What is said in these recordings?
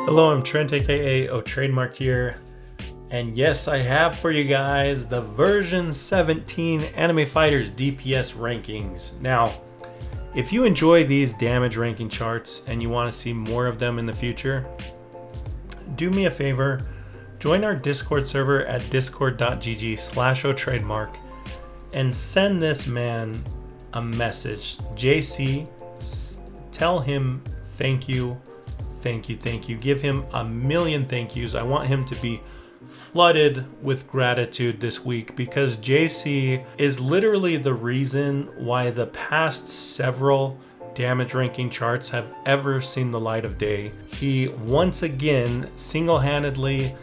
Hello, I'm Trent, aka oTradeMark here, and yes, I have for you guys the version 17 Anime Fighters DPS Rankings. Now, if you enjoy these damage ranking charts and you want to see more of them in the future, do me a favor, join our Discord server at discord.gg/oTradeMark and send this man a message. JC, tell him thank you. Thank you, thank you. Give him a million thank yous. I want him to be flooded with gratitude this week because JC is literally the reason why the past several damage ranking charts have ever seen the light of day. He once again single-handedly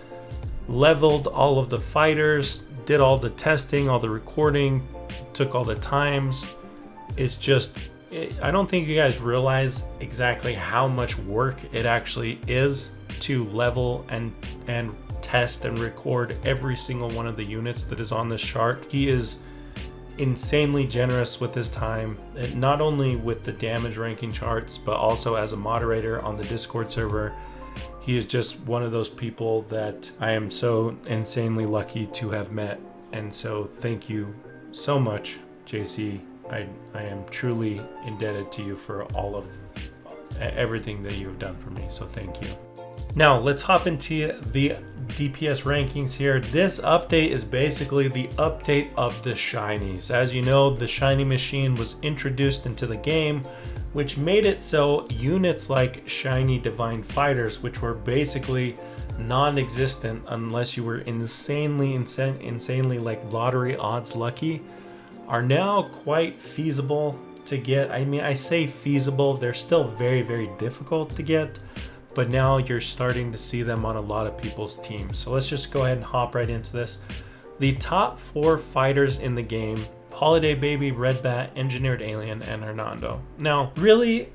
leveled all of the fighters, did all the testing, all the recording, took all the times. It's just, I don't think you guys realize exactly how much work it actually is to level and test and record every single one of the units that is on this chart. He is insanely generous with his time, not only with the damage ranking charts, but also as a moderator on the Discord server. He is just one of those people that I am so insanely lucky to have met. And so thank you so much, JC. I am truly indebted to you for all of everything that you have done for me, so thank you. Now let's hop into the DPS rankings here. This update is basically the update of the shinies. As you know, the shiny machine was introduced into the game, which made it so units like shiny divine fighters, which were basically non-existent unless you were insanely like lottery odds lucky, are now quite feasible to get. I mean, I say feasible, they're still very, very difficult to get, but now you're starting to see them on a lot of people's teams. So let's just go ahead and hop right into this. The top 4 fighters in the game: Holiday Baby, Red Bat, Engineered Alien, and Hernando. Now, really,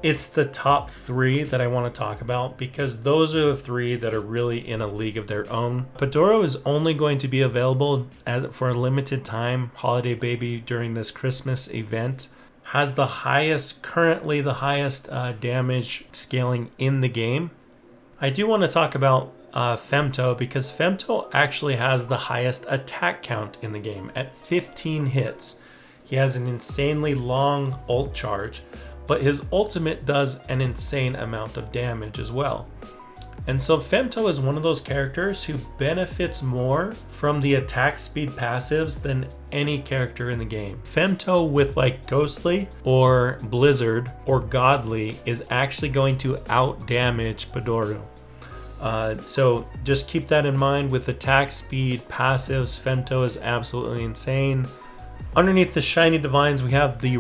it's the top 3 that I want to talk about because those are the 3 that are really in a league of their own. Padoro is only going to be available for a limited time. Holiday Baby, during this Christmas event, has currently the highest damage scaling in the game. I do want to talk about Femto because Femto actually has the highest attack count in the game at 15 hits. He has an insanely long ult charge, but his ultimate does an insane amount of damage as well. And so Femto is one of those characters who benefits more from the attack speed passives than any character in the game. Femto with like Ghostly or Blizzard or Godly is actually going to out damage Padoro. So just keep that in mind. With attack speed passives, Femto is absolutely insane. Underneath the shiny divines, we have the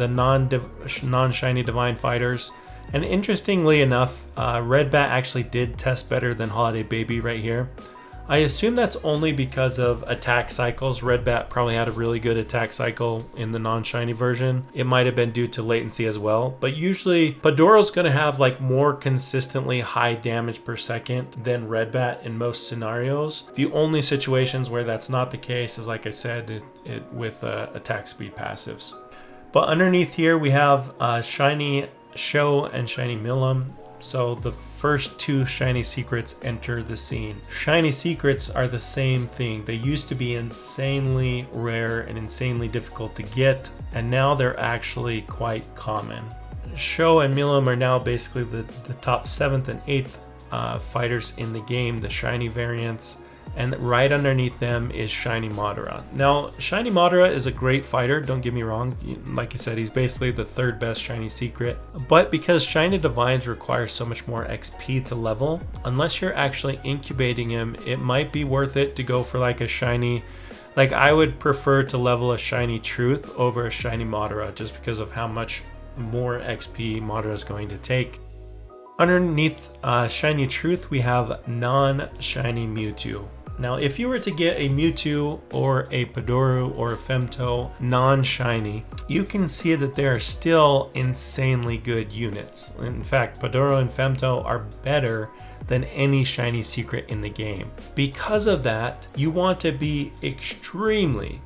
non-shiny divine fighters. And interestingly enough, Red Bat actually did test better than Holiday Baby right here. I assume that's only because of attack cycles. Red Bat probably had a really good attack cycle in the non-shiny version. It might have been due to latency as well. But usually Padoro's going to have like more consistently high damage per second than Red Bat in most scenarios. The only situations where that's not the case is, like I said, with attack speed passives. But underneath here we have Shiny Show and Shiny Milam. So the first 2 shiny secrets enter the scene. Shiny secrets are the same thing. They used to be insanely rare and insanely difficult to get, and now they're actually quite common. Show and Milam are now basically the top 7th and 8th fighters in the game, the shiny variants. And right underneath them is Shiny Madara. Now, Shiny Madara is a great fighter, don't get me wrong. Like I said, he's basically the 3rd best shiny secret. But because shiny divines require so much more XP to level, unless you're actually incubating him, it might be worth it to go for like a shiny. Like, I would prefer to level a Shiny Truth over a Shiny Madara just because of how much more XP Madara is going to take. Underneath Shiny Truth, we have non-shiny Mewtwo. Now, if you were to get a Mewtwo or a Padoro or a Femto non-shiny, you can see that they are still insanely good units. In fact, Padoro and Femto are better than any shiny secret in the game. Because of that, you want to be extremely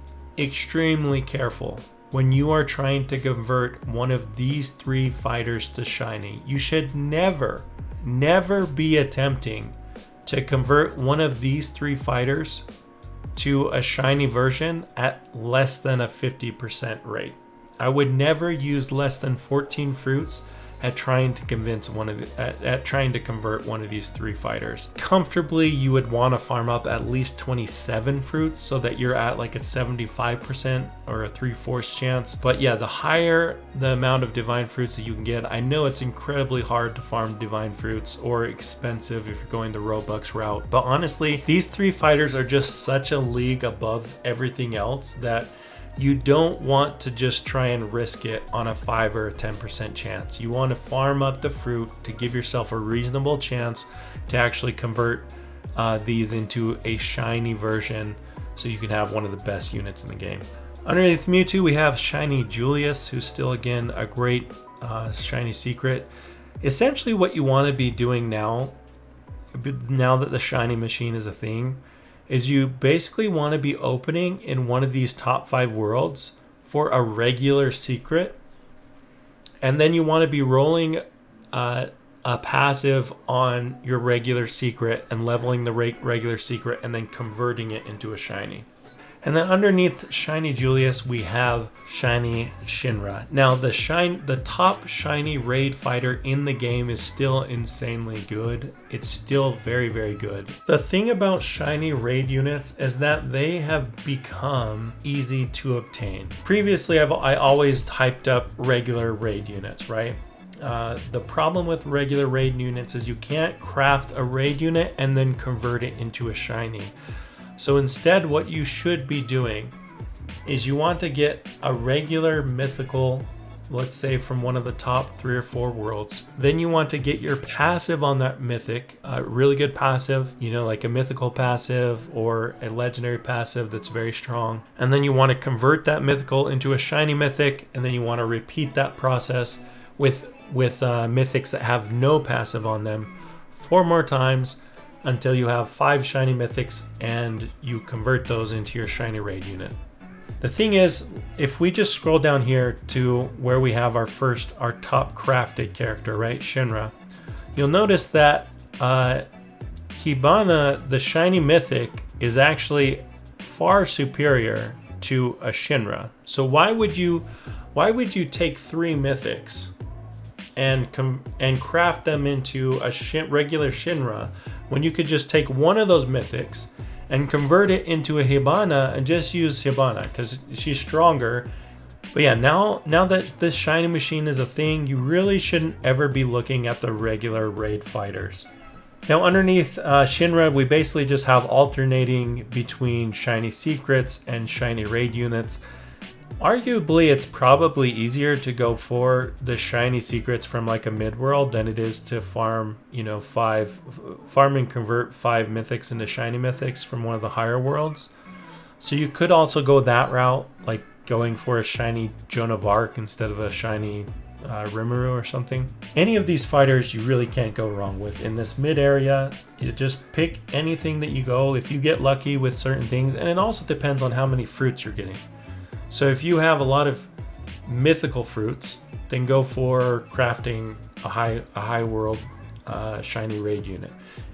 careful when you are trying to convert one of these 3 fighters to shiny. You should never never be attempting to convert one of these 3 fighters to a shiny version at less than a 50% rate. I would never use less than 14 fruits at trying to convince trying to convert one of these 3 fighters. Comfortably, you would want to farm up at least 27 fruits so that you're at like a 75% or a 3/4 chance. But yeah, the higher the amount of divine fruits that you can get, I know it's incredibly hard to farm divine fruits or expensive if you're going the Robux route. But honestly, these 3 fighters are just such a league above everything else that you don't want to just try and risk it on a 5 or a 10% chance. You want to farm up the fruit to give yourself a reasonable chance to actually convert these into a shiny version so you can have one of the best units in the game. Underneath Mewtwo, we have Shiny Julius, who's still, again, a great shiny secret. Essentially what you want to be doing now that the shiny machine is a thing, is you basically want to be opening in one of these top 5 worlds for a regular secret, and then you want to be rolling a passive on your regular secret and leveling the regular secret and then converting it into a shiny. And then underneath Shiny Julius, we have Shiny Shinra. Now the top shiny raid fighter in the game is still insanely good. It's still very, very good. The thing about shiny raid units is that they have become easy to obtain. Previously, I always hyped up regular raid units, right? The problem with regular raid units is you can't craft a raid unit and then convert it into a shiny. So instead, what you should be doing is you want to get a regular mythical, let's say from one of the top 3 or 4 worlds. Then you want to get your passive on that mythic, a really good passive, you know, like a mythical passive or a legendary passive that's very strong. And then you want to convert that mythical into a shiny mythic, and then you want to repeat that process with mythics that have no passive on them 4 more times, until you have 5 shiny mythics and you convert those into your shiny raid unit. The thing is, if we just scroll down here to where we have our top crafted character, right, Shinra, you'll notice that Hibana, the shiny mythic, is actually far superior to a Shinra. So why would you take 3 mythics and craft them into a regular Shinra when you could just take one of those mythics and convert it into a Hibana and just use Hibana because she's stronger. But yeah, now that this shiny machine is a thing, you really shouldn't ever be looking at the regular raid fighters. Now underneath Shinra, we basically just have alternating between shiny secrets and shiny raid units. Arguably, it's probably easier to go for the shiny secrets from like a mid-world than it is to farm, you know, farm and convert 5 mythics into shiny mythics from one of the higher worlds. So you could also go that route, like going for a shiny Joan of Arc instead of a shiny Rimuru or something. Any of these fighters you really can't go wrong with. In this mid area, you just pick anything that you go, if you get lucky with certain things, and it also depends on how many fruits you're getting. So if you have a lot of mythical fruits, then go for crafting a high world shiny raid unit.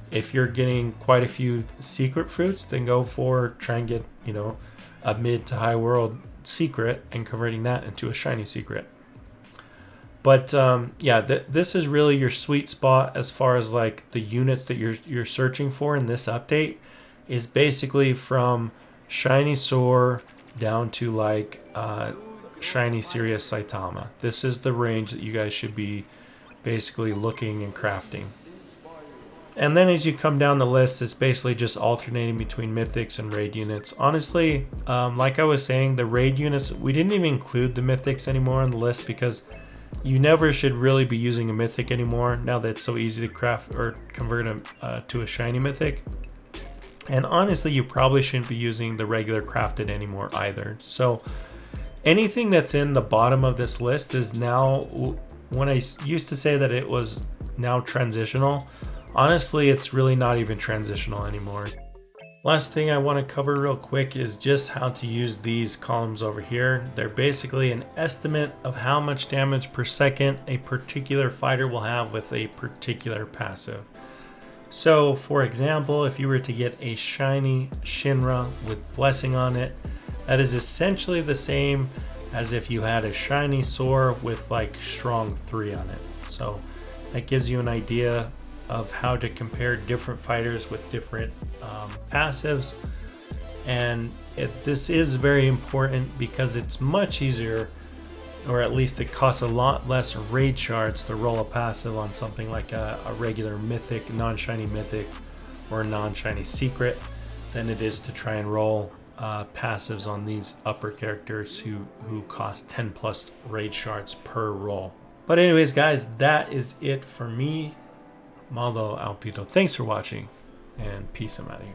If you're getting quite a few secret fruits, then go for try and get, you know, a mid to high world secret and converting that into a shiny secret. But yeah, this is really your sweet spot as far as like the units that you're searching for in this update is basically from shiny Soar down to like shiny Sirius Saitama. This is the range that you guys should be basically looking and crafting. And then as you come down the list, it's basically just alternating between mythics and raid units. Honestly, like I was saying, the raid units, we didn't even include the mythics anymore on the list because you never should really be using a mythic anymore now that it's so easy to craft or convert them to a shiny mythic. And honestly, you probably shouldn't be using the regular crafted anymore either. So anything that's in the bottom of this list is now, when I used to say that it was now transitional, honestly, it's really not even transitional anymore. Last thing I want to cover real quick is just how to use these columns over here. They're basically an estimate of how much damage per second a particular fighter will have with a particular passive. So for example, if you were to get a shiny Shinra with blessing on it, that is essentially the same as if you had a shiny Soar with like strong 3 on it. So that gives you an idea of how to compare different fighters with different passives. And this is very important because it's much easier, or at least it costs a lot less raid shards to roll a passive on something like a regular mythic, non-shiny mythic, or non-shiny secret than it is to try and roll passives on these upper characters who cost 10 plus raid shards per roll. But anyways guys, that is it for me. Malo Alpito. Thanks for watching, and peace. I'm out of here.